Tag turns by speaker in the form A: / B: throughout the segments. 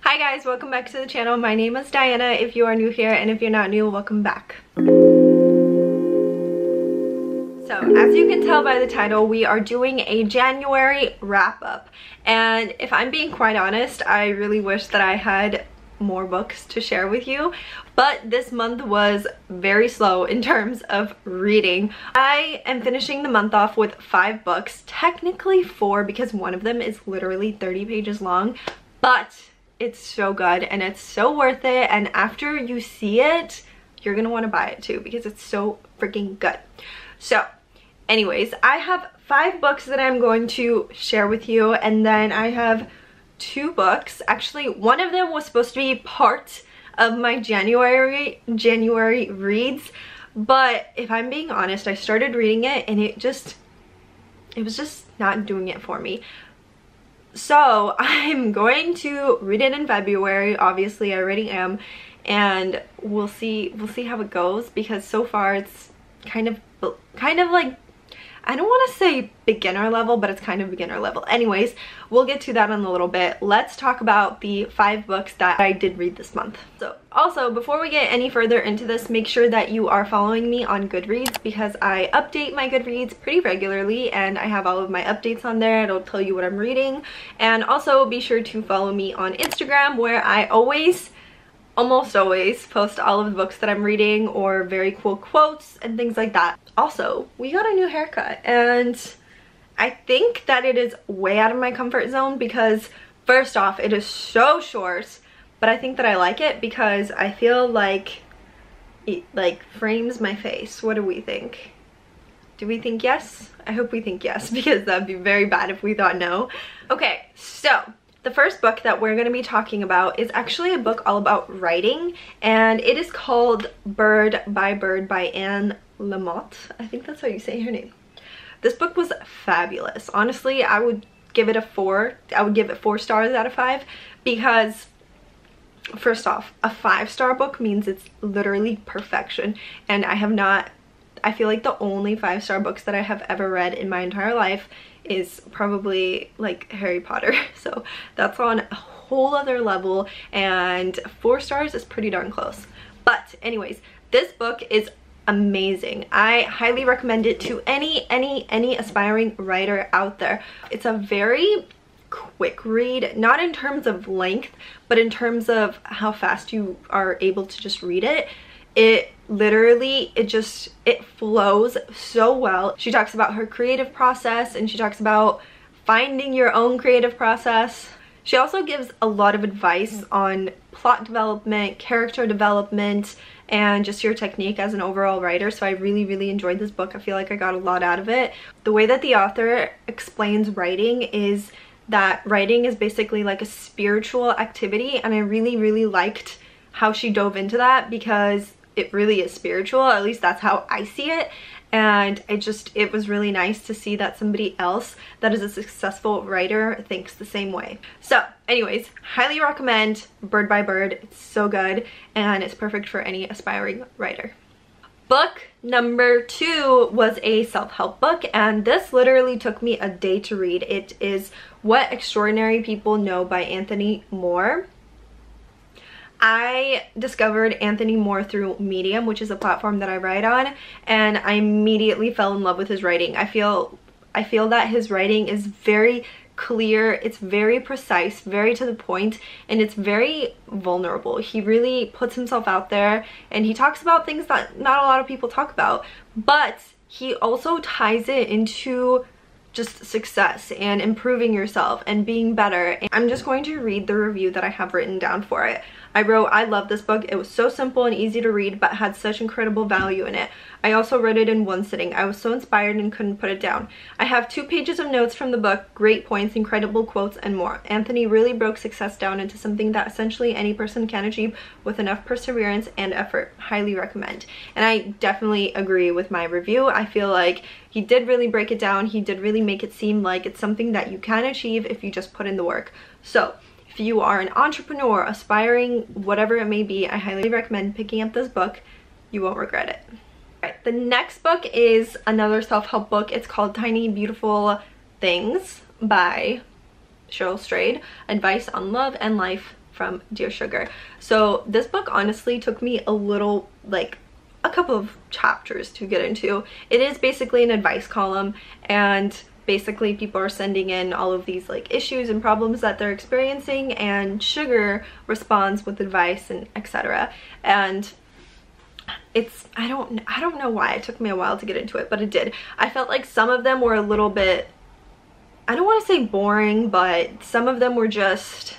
A: Hi guys, welcome back to the channel. My name is Diana if you are new here, and if you're not new, welcome back. So as you can tell by the title, we are doing a January wrap-up, and if I'm being quite honest, I really wish that I had more books to share with you, but this month was very slow in terms of reading. I am finishing the month off with 5 books, technically 4 because one of them is literally 30 pages long, but it's so good and it's so worth it, and after you see it, you're gonna want to buy it too because it's so freaking good. So anyways, I have 5 books that I'm going to share with you, and then I have 2 books. Actually, one of them was supposed to be part of my January reads, but if I'm being honest, I started reading it and it was just not doing it for me. So I'm going to read it in February. Obviously, I already am, and we'll see how it goes, because so far it's kind of like, I don't want to say beginner level, but it's kind of beginner level. Anyways, we'll get to that in a little bit. Let's talk about the 5 books that I did read this month. So also, before we get any further into this, make sure that you are following me on GoodReads, because I update my GoodReads pretty regularly and I have all of my updates on there. It'll tell you what I'm reading. And also be sure to follow me on Instagram, where I almost always post all of the books that I'm reading or very cool quotes and things like that. Also, we got a new haircut and I think that it is way out of my comfort zone, because first off, it is so short, but I think that I like it because I feel like it frames my face. What do we think? Do we think yes? I hope we think yes, because that'd be very bad if we thought no. Okay, so the first book that we're going to be talking about is actually a book all about writing, and it is called Bird by Bird by Anne Lamott. I think that's how you say her name. This book was fabulous. Honestly, I would give it a 4. I would give it 4 stars out of 5, because first off, a 5-star book means it's literally perfection, and I feel like the only 5-star books that I have ever read in my entire life is probably like Harry Potter. So that's on a whole other level, and 4 stars is pretty darn close. But anyways, this book is amazing. I highly recommend it to any aspiring writer out there. It's a very quick read, not in terms of length, but in terms of how fast you are able to just read it. It literally, it flows so well. She talks about her creative process, and she talks about finding your own creative process. She also gives a lot of advice on plot development, character development, and just your technique as an overall writer. So I really enjoyed this book. I feel like I got a lot out of it. The way that the author explains writing is that writing is basically like a spiritual activity, and I really liked how she dove into that, because it really is spiritual. At least that's how I see it, and it was really nice to see that somebody else that is a successful writer thinks the same way. So anyways, highly recommend Bird by Bird. It's so good, and it's perfect for any aspiring writer. Book number 2 was a self-help book, and this literally took me a day to read. It is What Extraordinary People Know by Anthony Moore. I discovered Anthony Moore through Medium, which is a platform that I write on, and I immediately fell in love with his writing. I feel that his writing is very clear, it's very precise, very to the point, and it's very vulnerable. He really puts himself out there, and he talks about things that not a lot of people talk about, but he also ties it into just success and improving yourself and being better. I'm just going to read the review that I have written down for it. I wrote, "I love this book. It was so simple and easy to read, but had such incredible value in it. I also read it in one sitting. I was so inspired and couldn't put it down. I have 2 pages of notes from the book, great points, incredible quotes, and more. Anthony really broke success down into something that essentially any person can achieve with enough perseverance and effort. Highly recommend." And I definitely agree with my review. I feel like he did really break it down. He did really make it seem like it's something that you can achieve if you just put in the work. So if you are an entrepreneur, aspiring, whatever it may be, I highly recommend picking up this book. You won't regret it. Alright, the next book is another self-help book. It's called Tiny Beautiful Things by Cheryl Strayed. Advice on love and life from Dear Sugar. So this book honestly took me a little, like a couple of chapters to get into. It is basically an advice column, and basically people are sending in all of these like issues and problems that they're experiencing, and Sugar responds with advice and etc. And it's, I don't know why it took me a while to get into it, but it did. I felt like some of them were a little bit, I don't want to say boring, but some of them were just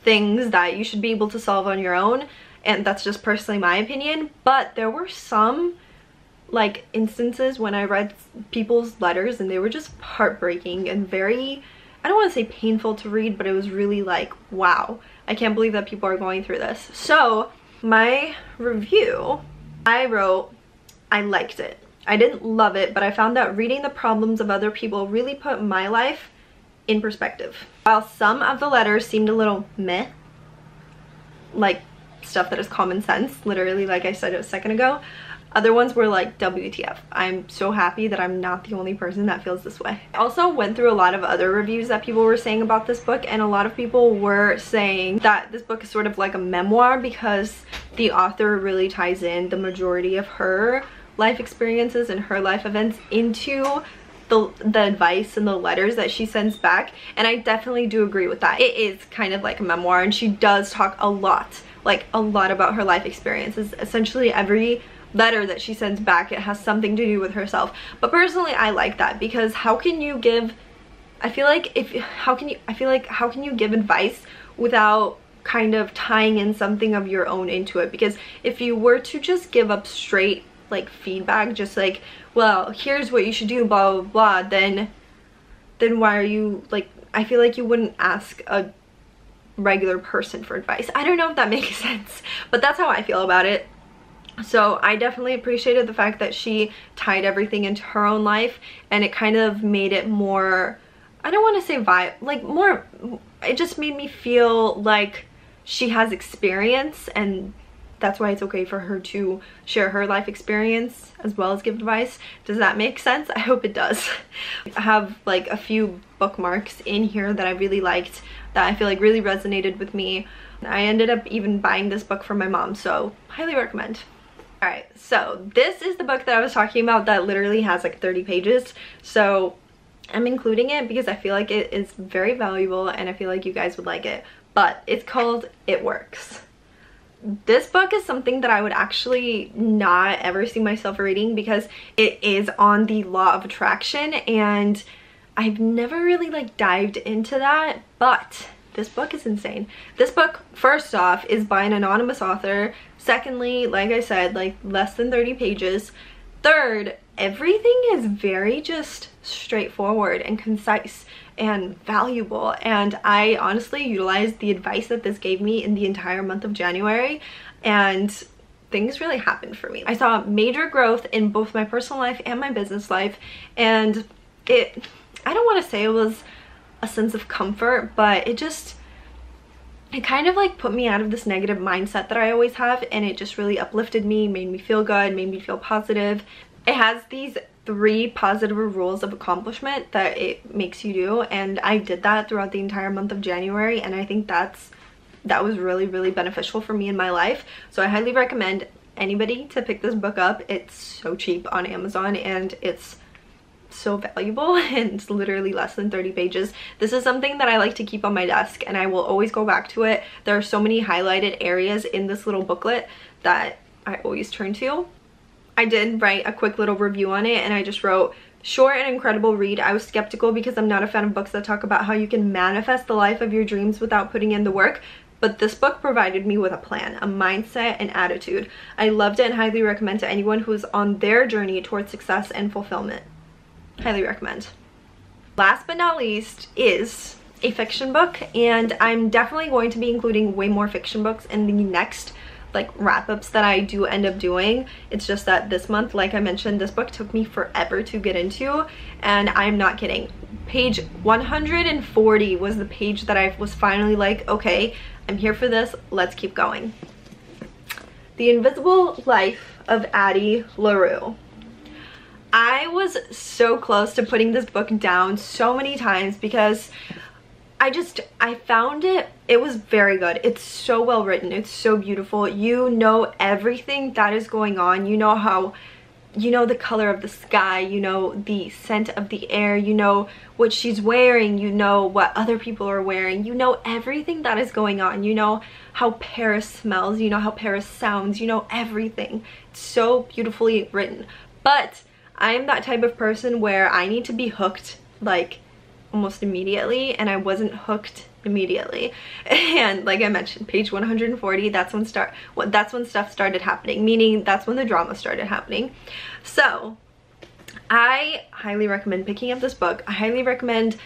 A: things that you should be able to solve on your own, and that's just personally my opinion. But there were some like instances when I read people's letters and they were just heartbreaking and very, I don't want to say painful to read, but it was really like, wow, I can't believe that people are going through this. So my review, I wrote, I liked it. I didn't love it, but I found that reading the problems of other people really put my life in perspective. While some of the letters seemed a little meh, like stuff that is common sense, literally like I said a second ago, other ones were like, WTF. I'm so happy that I'm not the only person that feels this way. I also went through a lot of other reviews that people were saying about this book, and a lot of people were saying that this book is sort of like a memoir because the author really ties in the majority of her life experiences and her life events into the advice and the letters that she sends back. And I definitely do agree with that. It is kind of like a memoir, and she does talk a lot, like a lot about her life experiences. Essentially every letter that she sends back, it has something to do with herself. But personally I like that, because how can you give, how can you give advice without kind of tying in something of your own into it? Because if you were to just give up straight like feedback, just like, well, here's what you should do, blah blah blah, then why are you like, I feel like you wouldn't ask a regular person for advice. I don't know if that makes sense, but that's how I feel about it. So I definitely appreciated the fact that she tied everything into her own life, and it kind of made it more, I don't want to say vibe, like more, it just made me feel like she has experience, and that's why it's okay for her to share her life experience as well as give advice. Does that make sense? I hope it does. I have like a few bookmarks in here that I really liked, that I feel like really resonated with me. I ended up even buying this book for my mom, so highly recommend. Alright, so this is the book that I was talking about that literally has like 30 pages. So I'm including it because I feel like it is very valuable and I feel like you guys would like it. But it's called It Works. This book is something that I would actually not ever see myself reading because it is on the law of attraction, and I've never really like dived into that, but this book is insane. This book, first off, is by an anonymous author. Secondly, like I said, like less than 30 pages. Third, everything is very just straightforward and concise and valuable, and I honestly utilized the advice that this gave me in the entire month of January, and things really happened for me. I saw major growth in both my personal life and my business life, and I don't want to say it was a sense of comfort, but it kind of like put me out of this negative mindset that I always have, and it just really uplifted me, made me feel good, made me feel positive. It has these 3 positive rules of accomplishment that it makes you do, and I did that throughout the entire month of January, and I think that was really beneficial for me in my life. So I highly recommend anybody to pick this book up. It's so cheap on Amazon and it's so valuable, and it's literally less than 30 pages. This is something that I like to keep on my desk, and I will always go back to it. There are so many highlighted areas in this little booklet that I always turn to. I did write a quick little review on it, and I just wrote, short and incredible read. I was skeptical because I'm not a fan of books that talk about how you can manifest the life of your dreams without putting in the work, but this book provided me with a plan, a mindset, and attitude. I loved it and highly recommend to anyone who is on their journey towards success and fulfillment. Highly recommend. Last but not least is a fiction book, and I'm definitely going to be including way more fiction books in the next like wrap-ups that I do end up doing. It's just that this month, like I mentioned, this book took me forever to get into, and I'm not kidding. Page 140 was the page that I was finally like, okay, I'm here for this, let's keep going. The Invisible Life of Addie LaRue. I was so close to putting this book down so many times because I found it was very good. It's so well written. It's so beautiful. You know everything that is going on. You know how, you know the color of the sky, you know the scent of the air, you know what she's wearing, you know what other people are wearing, you know everything that is going on, you know how Paris smells, you know how Paris sounds, you know everything. It's so beautifully written. But I'm that type of person where I need to be hooked like almost immediately, and I wasn't hooked immediately. And like I mentioned, page 140, that's when stuff started happening, meaning that's when the drama started happening. So I highly recommend picking up this book. I highly recommend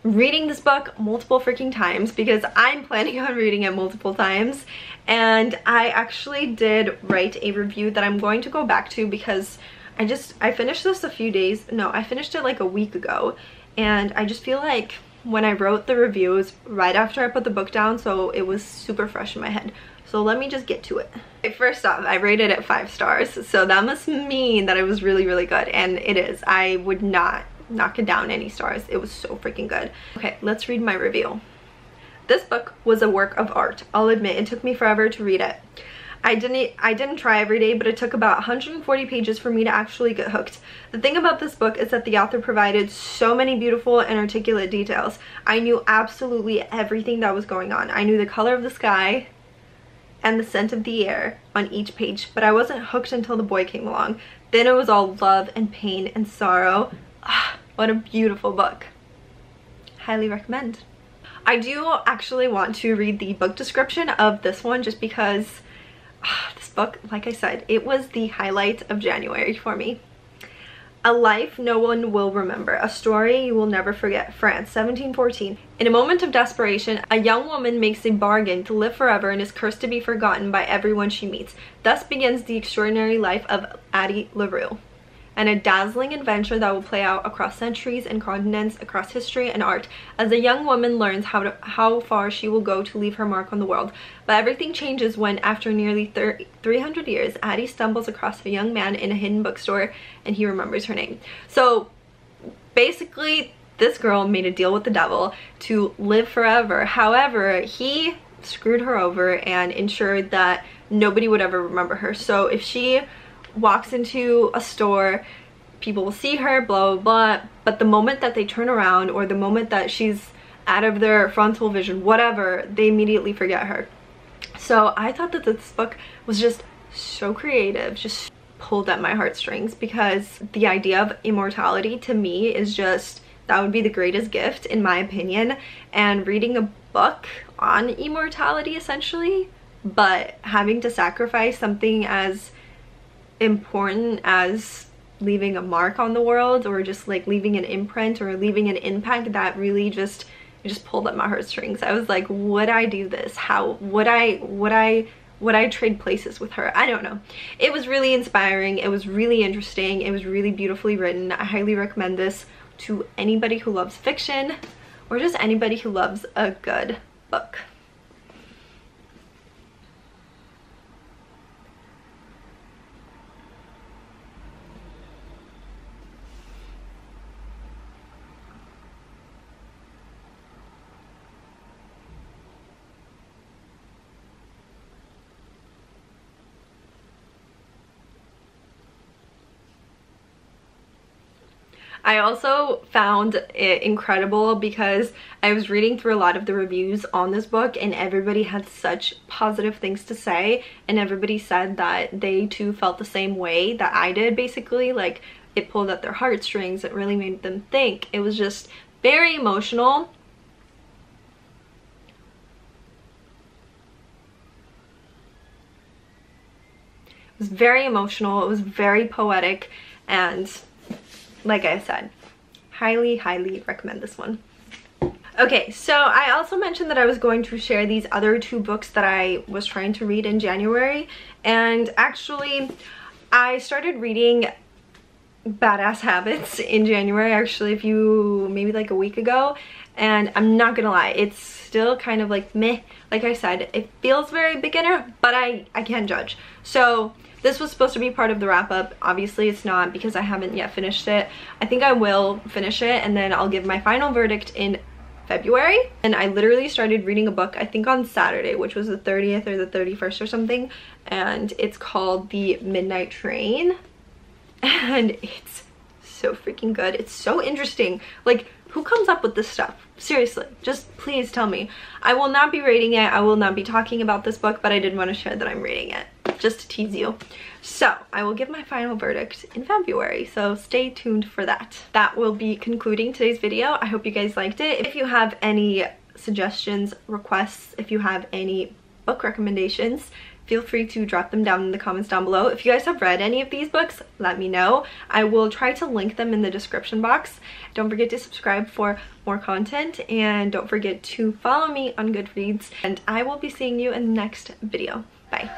A: reading this book multiple freaking times, because I'm planning on reading it multiple times. And I actually did write a review that I'm going to go back to, because I finished this I finished it like a week ago, and I just feel like when I wrote the reviews right after I put the book down, so it was super fresh in my head. So let me just get to it. First off, I rated it 5 stars, so that must mean that it was really, really good, and it is. I would not knock it down any stars. It was so freaking good. Okay, let's read my review. This book was a work of art. I'll admit it took me forever to read it. I didn't try every day, but it took about 140 pages for me to actually get hooked. The thing about this book is that the author provided so many beautiful and articulate details. I knew absolutely everything that was going on. I knew the color of the sky and the scent of the air on each page, but I wasn't hooked until the boy came along. Then it was all love and pain and sorrow. Ah, what a beautiful book. Highly recommend. I do actually want to read the book description of this one, just because this book, like I said, it was the highlight of January for me. A life no one will remember, a story you will never forget. France, 1714. In a moment of desperation, a young woman makes a bargain to live forever and is cursed to be forgotten by everyone she meets. Thus begins the extraordinary life of Addie LaRue, and a dazzling adventure that will play out across centuries and continents, across history and art, as a young woman learns how far she will go to leave her mark on the world. But everything changes when, after nearly 300 years, Addie stumbles across a young man in a hidden bookstore, and he remembers her name. So basically, this girl made a deal with the devil to live forever. However, he screwed her over and ensured that nobody would ever remember her. So if she walks into a store, people will see her, blah blah blah, but the moment that they turn around, or the moment that she's out of their frontal vision, whatever, they immediately forget her. So I thought that this book was just so creative, just pulled at my heartstrings, because the idea of immortality to me is just, that would be the greatest gift in my opinion. And reading a book on immortality essentially, but having to sacrifice something as important as leaving a mark on the world, or just like leaving an imprint or leaving an impact, that really just pulled at my heartstrings. I was like, would I do this? How would I trade places with her? I don't know. It was really inspiring. It was really interesting. It was really beautifully written. I highly recommend this to anybody who loves fiction, or just anybody who loves a good book. I also found it incredible because I was reading through a lot of the reviews on this book, and everybody had such positive things to say, and everybody said that they too felt the same way that I did. Basically, like, it pulled at their heartstrings. It really made them think. It was just very emotional. It was very emotional. It was very poetic, and like I said, highly recommend this one. Okay, so I also mentioned that I was going to share these other 2 books that I was trying to read in January, and actually I started reading Badass Habits in January, actually maybe like a week ago, and I'm not gonna lie, it's still kind of like meh. Like I said, it feels very beginner, but I can't judge. So this was supposed to be part of the wrap-up. Obviously it's not, because I haven't yet finished it. I think I will finish it, and then I'll give my final verdict in February, and I literally started reading a book I think on Saturday, which was the 30th or the 31st or something, and it's called The Midnight Train, and it's so freaking good. It's so interesting. Like, who comes up with this stuff? Seriously, just please tell me. I will not be rating it. I will not be talking about this book, but I did want to share that I'm reading it, just to tease you. So I will give my final verdict in February, so stay tuned for that. That will be concluding today's video. I hope you guys liked it. If you have any suggestions, requests, if you have any book recommendations, feel free to drop them down in the comments down below. If you guys have read any of these books, let me know. I will try to link them in the description box. Don't forget to subscribe for more content, and don't forget to follow me on GoodReads, and I will be seeing you in the next video. Bye.